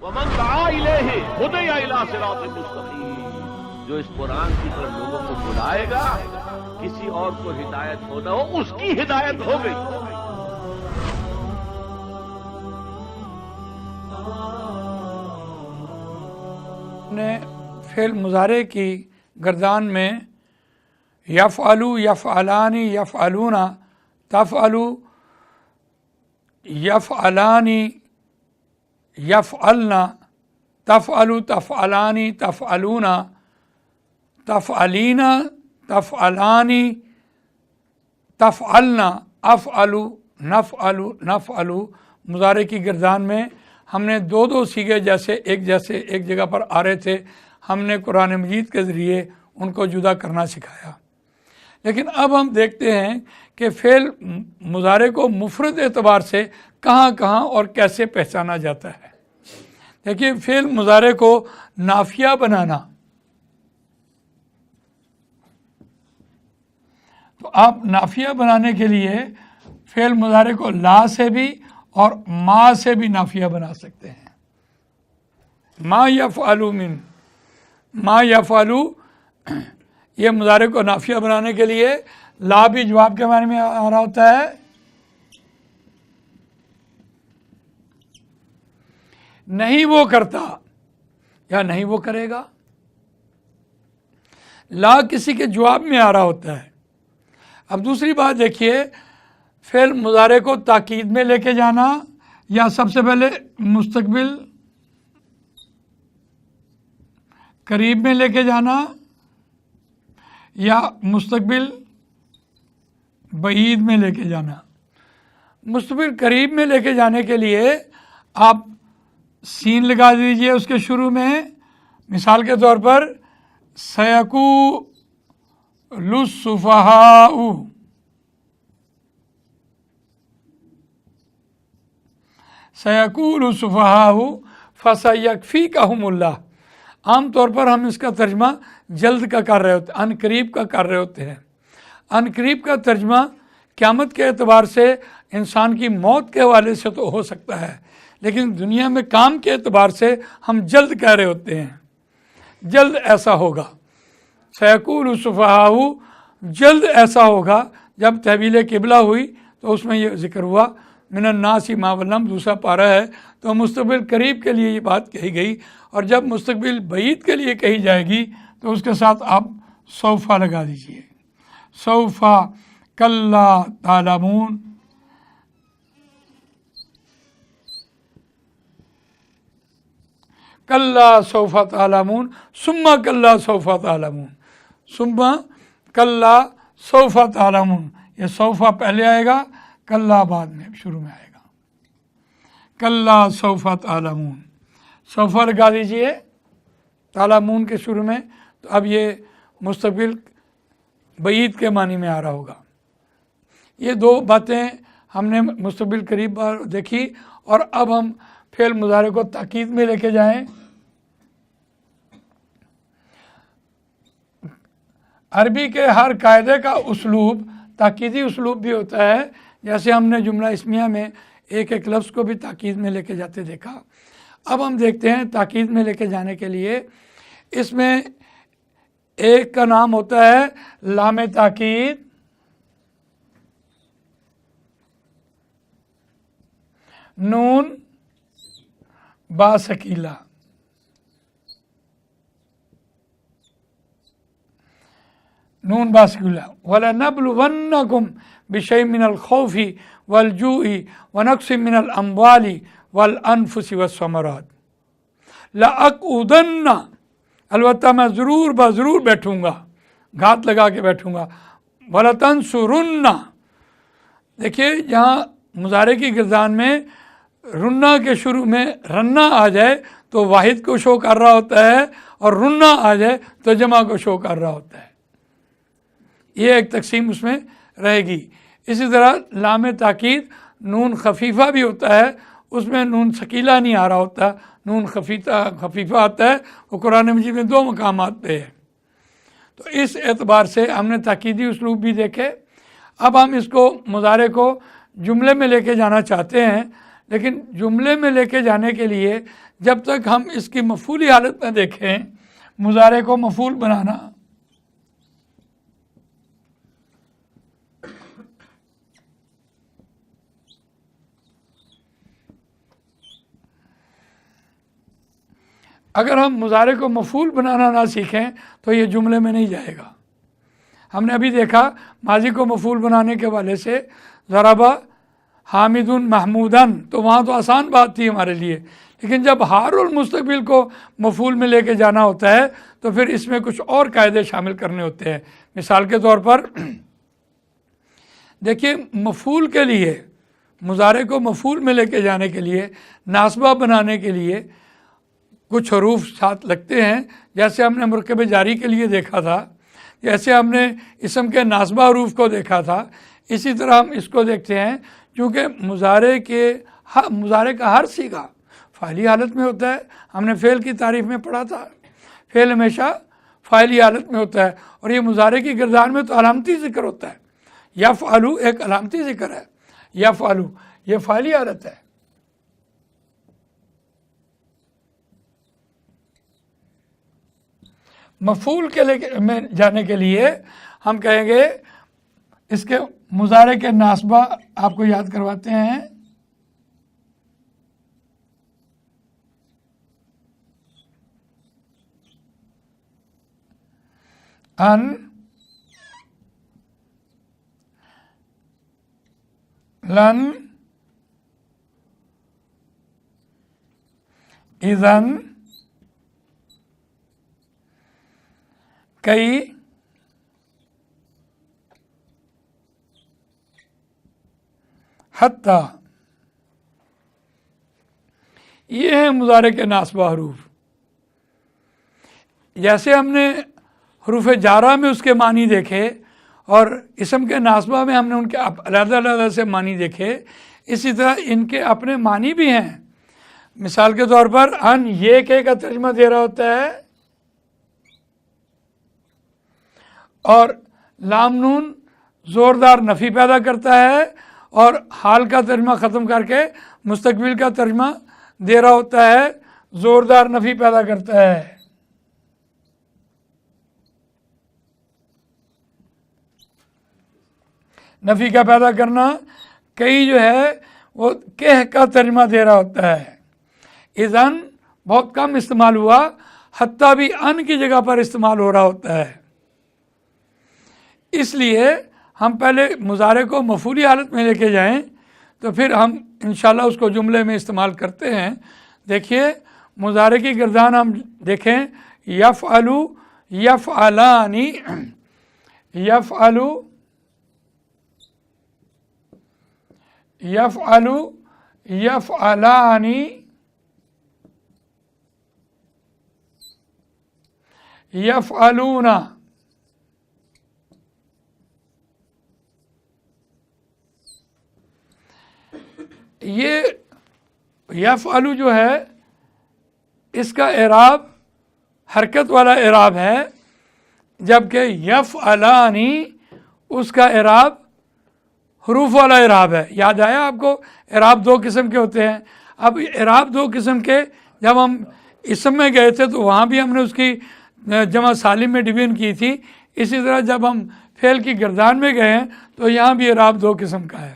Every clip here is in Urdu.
ومن دعا الیہ ہدی الی صراط مستقیم، جو اس قرآن کی طرف لوگوں کو بلائے گا، کسی اور کو ہدایت ہو نہ ہو، اس کی ہدایت ہو گئی۔ نے فعل مضارع کی گردان میں یفعلو، یفعلانی، یفعلون، تفعلو، یفعلانی، یفعلنا، تفعلو، تفعلانی، تفعلون، تفعلینا، تفعلانی، تفعلنا، افعلو، نفعلو، نفعلو، مضارع کی گردان میں ہم نے دو صیغے جیسے ایک جگہ پر آ رہے تھے، ہم نے قرآن مجید کے ذریعے ان کو جدا کرنا سکھایا۔ لیکن اب ہم دیکھتے ہیں کہ فعل مضارع کو مفرد اعتبار سے کہاں کہاں اور کیسے پہچانا جاتا ہے۔ دیکھیے، فعل مضارع کو نافیہ بنانا، تو آپ نافیہ بنانے کے لیے فعل مضارع کو لا سے بھی اور ما سے بھی نافیہ بنا سکتے ہیں۔ ما یفعلو من، ما یفعلو، یہ مضارع کو نافیہ بنانے کے لیے لا بھی جواب کے معنی میں آ رہا ہوتا ہے، نہیں وہ کرتا یا نہیں وہ کرے گا۔ لا کسی کے جواب میں آ رہا ہوتا ہے۔ اب دوسری بات دیکھیے، فعل مضارع کو تاکید میں لے کے جانا یا سب سے پہلے مستقبل قریب میں لے کے جانا یا مستقبل بعید میں لے کے جانا۔ مستقبل قریب میں لے کے جانے کے لیے آپ سین لگا دیجئے اس کے شروع میں، مثال کے طور پر سَيَقُولُ السُّفَهَاءُ، سَيَقُولُ السُّفَهَاءُ فَسَيَكْفِيكَهُمُ اللَّهُ۔ عام طور پر ہم اس کا ترجمہ جلد کا کر رہے ہوتے ہیں، ان قریب کا کر رہے ہوتے ہیں۔ ان قریب کا ترجمہ قیامت کے اعتبار سے انسان کی موت کے حوالے سے تو ہو سکتا ہے، لیکن دنیا میں کام کے اعتبار سے ہم جلد کہہ رہے ہوتے ہیں، جلد ایسا ہوگا۔ سَيَقُولُ السُّفَهَاءُ، جلد ایسا ہوگا۔ جب تحویل قبلہ ہوئی تو اس میں یہ ذکر ہوا، من الناس ما ولم، دوسرا پارہ ہے، تو مستقبل قریب کے لیے یہ بات کہی گئی، اور جب مستقبل بعید کے لیے کہی جائے گی تو اس کے ساتھ آپ سوفا لگا دیجئے۔ سوفا کلا تعلمون، کلا سوفا تعلمون، ثم کلا سوفا تعلمون، ثم کلا سوفا تعلمون، یہ سوفا پہلے آئے گا، کلا بعد میں شروع میں آئے گا۔ کلا سوفا تعلمون، سوفا لگا دیجئے تعلمون کے شروع میں، تو اب یہ مستقبل بعید کے معنی میں آ رہا ہوگا۔ یہ دو باتیں ہم نے مستقبل قریب بار دیکھی، اور اب ہم فعل مضارع کو تاکید میں لے کے جائیں۔ عربی کے ہر قاعدے کا اسلوب تاکیدی اسلوب بھی ہوتا ہے، جیسے ہم نے جملہ اسمیہ میں ایک ایک لفظ کو بھی تاکید میں لے کے جاتے دیکھا۔ اب ہم دیکھتے ہیں تاکید میں لے کے جانے کے لیے اس میں ایک کا نام ہوتا ہے لام تاکید، نون با ثقیلہ، نون با ثقیلہ، وَلَنَبْلُوَنَّكُمْ بِشَيْءٍ مِّنَ الْخَوْفِ وَالْجُوعِ وَنَقْصٍ مِّنَ الْأَمْوَالِ وَالْأَنفُسِ وَالثَّمَرَاتِ لَأَقْعُدَنَّ، البتہ میں ضرور بیٹھوں گا، گھات لگا کے بیٹھوں گا، وَلَتَنْصُرُنَّ۔ دیکھیے یہاں مضارع کی گردان میں رنا کے شروع میں رنا آ جائے تو واحد کو شو کر رہا ہوتا ہے، اور رنا آ جائے تو جمع کو شو کر رہا ہوتا ہے۔ یہ ایک تقسیم اس میں رہے گی۔ اسی طرح لام تاکید نون خفیفہ بھی ہوتا ہے، اس میں نون ثقیلہ نہیں آ رہا ہوتا، نون خفیفہ آتا ہے، وہ قرآن مجید میں دو مقامات پہ ہے۔ تو اس اعتبار سے ہم نے تاکیدی اسلوب بھی دیکھے۔ اب ہم اس کو مضارع کو جملے میں لے کے جانا چاہتے ہیں، لیکن جملے میں لے کے جانے کے لیے جب تک ہم اس کی مفعولی حالت میں دیکھیں مضارع کو مفعول بنانا، اگر ہم مضارع کو مفعول بنانا نہ سیکھیں تو یہ جملے میں نہیں جائے گا۔ ہم نے ابھی دیکھا ماضی کو مفعول بنانے کے والے سے ضربہ حامد محمودن، تو وہاں تو آسان بات تھی ہمارے لیے، لیکن جب حال المستقبل کو مفعول میں لے کے جانا ہوتا ہے تو پھر اس میں کچھ اور قاعدے شامل کرنے ہوتے ہیں۔ مثال کے طور پر دیکھیے، مفعول کے لیے، مضارع کو مفعول میں لے کے جانے کے لیے، ناصبہ بنانے کے لیے کچھ حروف ساتھ لگتے ہیں، جیسے ہم نے مرکب جاری کے لیے دیکھا تھا، جیسے ہم نے اسم کے ناصبہ حروف کو دیکھا تھا، اسی طرح ہم اس کو دیکھتے ہیں، کیونکہ مضارع کا ہر صیغہ فاعلی حالت میں ہوتا ہے۔ ہم نے فعل کی تعریف میں پڑھا تھا، فعل ہمیشہ فاعلی حالت میں ہوتا ہے، اور یہ مضارع کی گردان میں تو علامتی ذکر ہوتا ہے۔ یفعلو ایک علامتی ذکر ہے، یفعلو یہ فاعلی حالت ہے۔ مفعول کے میں جانے کے لیے ہم کہیں گے، اس کے مضارع کے ناصبہ آپ کو یاد کرواتے ہیں، ان، لن، اذن، کئی، حتی، یہ ہیں مضارع کے ناصبہ حروف۔ جیسے ہم نے حروف جارہ میں اس کے معنی دیکھے اور اسم کے ناصبہ میں ہم نے ان کے علیحدہ علیحدہ سے معنی دیکھے، اسی طرح ان کے اپنے معنی بھی ہیں۔ مثال کے طور پر ان یہ کہ کا ترجمہ دے رہا ہوتا ہے، اور لام نون زوردار نفی پیدا کرتا ہے، اور حال کا ترجمہ ختم کر کے مستقبل کا ترجمہ دے رہا ہوتا ہے، زوردار نفی پیدا کرتا ہے۔ نفی کا پیدا کرنا، کئی جو ہے وہ کہہ کا ترجمہ دے رہا ہوتا ہے۔ اذن بہت کم استعمال ہوا، حتیٰ بھی ان کی جگہ پر استعمال ہو رہا ہوتا ہے۔ اس لیے ہم پہلے مضارع کو مفعولی حالت میں لے کے جائیں تو پھر ہم انشاءاللہ اس کو جملے میں استعمال کرتے ہیں۔ دیکھیے مضارع کی گردان ہم دیکھیں، یفعلو، یفعلانی، یفعلو، یفعلو، یفعلانی، یفعلون۔ یہ یفعلو جو ہے اس کا اعراب حرکت والا اعراب ہے، جبکہ یفعلانی اس کا اعراب حروف والا اعراب ہے۔ یاد آیا آپ کو؟ اعراب دو قسم کے ہوتے ہیں۔ اب اعراب دو قسم کے جب ہم اسم میں گئے تھے تو وہاں بھی ہم نے اس کی جمع سالم میں ڈویژن کی تھی، اسی طرح جب ہم فعل کی گردان میں گئے ہیں تو یہاں بھی اعراب دو قسم کا ہے۔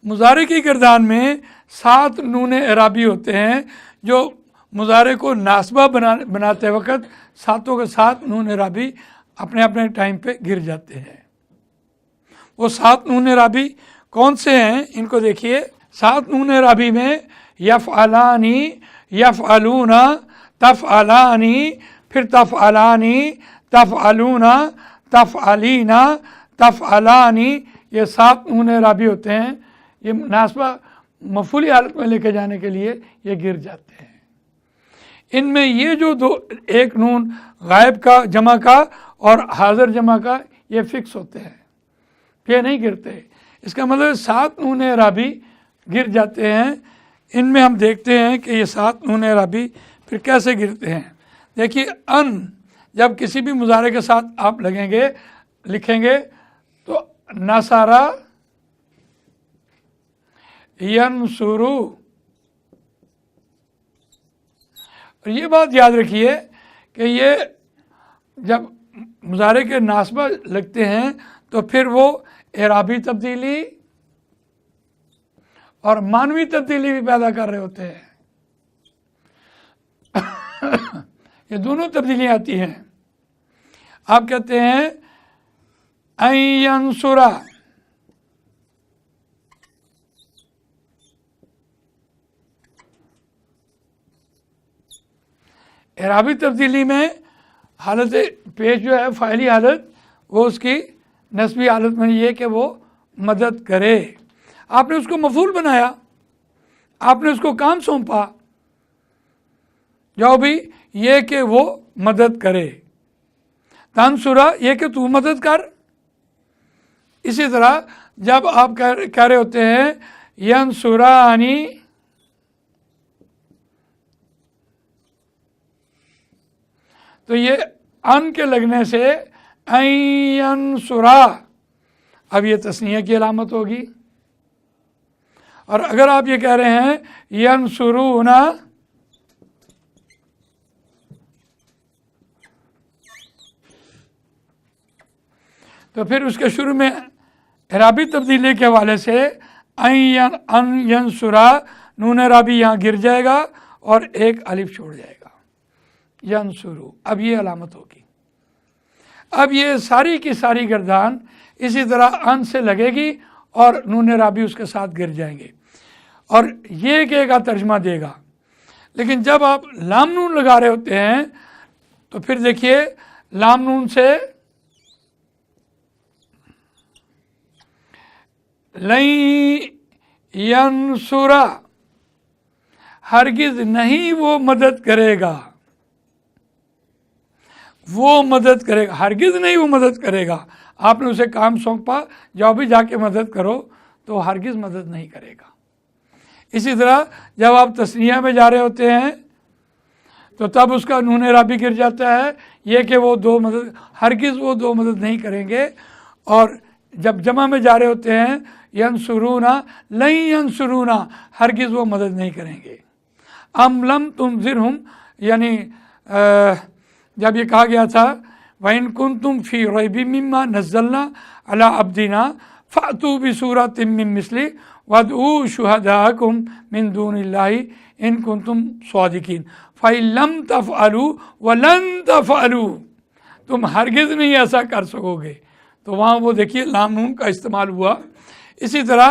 مضارع کی گردان میں 7 نون اعرابی ہوتے ہیں جو مضارع کو ناصبہ بناتے وقت ساتوں کے ساتھ نون اعرابی اپنے اپنے ٹائم پہ گر جاتے ہیں۔ وہ 7 نون اعرابی کون سے ہیں؟ ان کو دیکھیے۔ 7 نون اعرابی میں یفعلانی، یفعلون، تفعلانی، پھر تفعلانی، تفعلون، تفعلین، تفعلانی، یہ 7 نون اعرابی ہوتے ہیں۔ یہ ناصبہ مفعولی حالت میں لے کے جانے کے لیے یہ گر جاتے ہیں۔ ان میں یہ جو ایک نون غائب کا جمع کا اور حاضر جمع کا یہ فکس ہوتے ہیں، یہ نہیں گرتے۔ اس کا مطلب 7 نون اعرابی گر جاتے ہیں۔ ان میں ہم دیکھتے ہیں کہ یہ 7 نون اعرابی پھر کیسے گرتے ہیں۔ دیکھیے ان جب کسی بھی مضارع کے ساتھ آپ لکھیں گے تو نصارہ، ینصرو، اور یہ بات یاد رکھیے کہ یہ جب مضارع کے ناصبہ لگتے ہیں تو پھر وہ اعرابی تبدیلی اور معنوی تبدیلی بھی پیدا کر رہے ہوتے ہیں. یہ دونوں تبدیلیاں آتی ہیں. آپ کہتے ہیں ان ینصرا، اعرابی تبدیلی میں حالت پیش جو ہے فاعلی حالت، وہ اس کی نسبی حالت میں یہ کہ وہ مدد کرے. آپ نے اس کو مفعول بنایا، آپ نے اس کو کام سونپا، جاؤ بھی یہ کہ وہ مدد کرے. تنصرا یہ کہ تو مدد کر. اسی طرح جب آپ کہہ رہے ہوتے ہیں ینصرانی، تو یہ ان کے لگنے سے ان ینصرا، اب یہ تثنیہ کی علامت ہوگی. اور اگر آپ یہ کہہ رہے ہیں ینصرونا، تو پھر اس کے شروع میں اعرابی تبدیلی کے حوالے سے ان ینصرا، نون اعرابی یہاں گر جائے گا اور ایک الف چھوڑ جائے گا، ینصرو. اب یہ علامت ہوگی. اب یہ ساری کی ساری گردان اسی طرح ان سے لگے گی اور نون اعرابی اس کے ساتھ گر جائیں گے اور یہ کہے گا ترجمہ دے گا. لیکن جب آپ لام نون لگا رہے ہوتے ہیں تو پھر دیکھیے لام نون سے لن ینصرا، ہرگز نہیں وہ مدد کرے گا، وہ مدد کرے گا، ہرگز نہیں وہ مدد کرے گا. آپ نے اسے کام سونپا، جاؤ بھی جا کے مدد کرو، تو ہرگز مدد نہیں کرے گا. اسی طرح جب آپ تثنیہ میں جا رہے ہوتے ہیں تو تب اس کا نون اعرابی گر جاتا ہے، یہ کہ وہ دو مدد، ہرگز وہ دو مدد نہیں کریں گے. اور جب جمع میں جا رہے ہوتے ہیں ینصرونا، لن ینصرونا، ہرگز وہ مدد نہیں کریں گے. ام لم تنذرہم، یعنی جب یہ کہا گیا تھا وَإِن كُنتُمْ فِي رَيْبٍ مِّمَّا نَزَّلْنَا عَلَىٰ عَبْدِنَا فَأْتُوا بِسُورَةٍ مِّن مِّثْلِهِ وَادْعُوا شُهَدَاءَكُم مِّن دُونِ اللَّهِ إِن كُنتُمْ صَادِقِينَ فَإِن لَّمْ تَفْعَلُوا وَلَن تَفْعَلُوا، تم ہرگز نہیں ایسا کر سکو گے. تو وہاں وہ دیکھیے لام نون کا استعمال ہوا. اسی طرح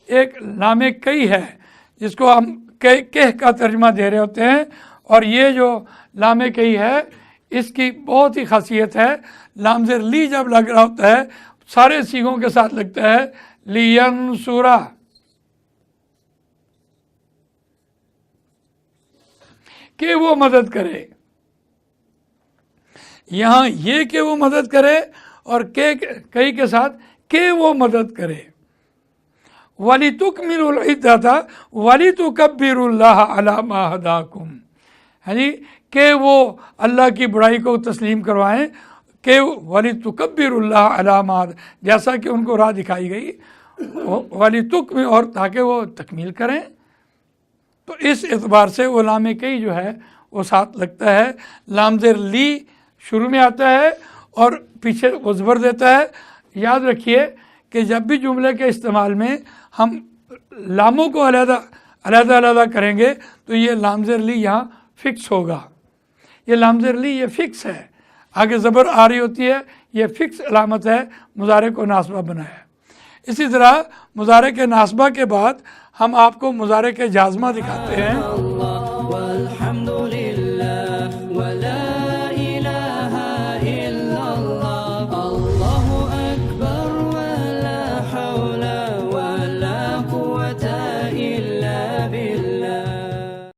ایک لام کئی ہے جس کو ہم کہہ کا ترجمہ دے رہے ہوتے ہیں، اور یہ جو لام کئی ہے اس کی بہت ہی خاصیت ہے. لام زیر لی جب لگ رہا ہوتا ہے سارے سیغوں کے ساتھ لگتا ہے لینصرا، کہ وہ مدد کرے. یہاں یہ کہ وہ مدد کرے اور کئی کے ساتھ کہ وہ مدد کرے. وَلِتُكْمِلُوا الْعِدَّةَ وَلِتُكَبِّرُوا اللَّهَ عَلَىٰ مَا هَدَاكُمْ، یعنی کہ وہ اللہ کی بڑائی کو تسلیم کروائیں، کہ وَلِتُكَبِّرُوا اللَّهَ عَلَىٰ مَا هَدَاكُمْ، جیسا کہ ان کو راہ دکھائی گئی، وَلِتُكْمِلُوا، اور تاکہ وہ تکمیل کریں. تو اس اعتبار سے وہ لام کئی جو ہے وہ ساتھ لگتا ہے. لام زیر لی شروع میں آتا ہے اور پیچھے وہ زبر دیتا ہے. یاد رکھیے کہ جب بھی جملے کے استعمال میں ہم لاموں کو علیحدہ کریں گے تو یہ لام زیر لی یہاں فکس ہوگا. یہ لام زیر لی یہ فکس ہے، آگے زبر آ رہی ہوتی ہے، یہ فکس علامت ہے مضارع کو ناصبہ بنایا. اسی طرح مضارع کے ناصبہ کے بعد ہم آپ کو مضارع کے جازمہ دکھاتے ہیں.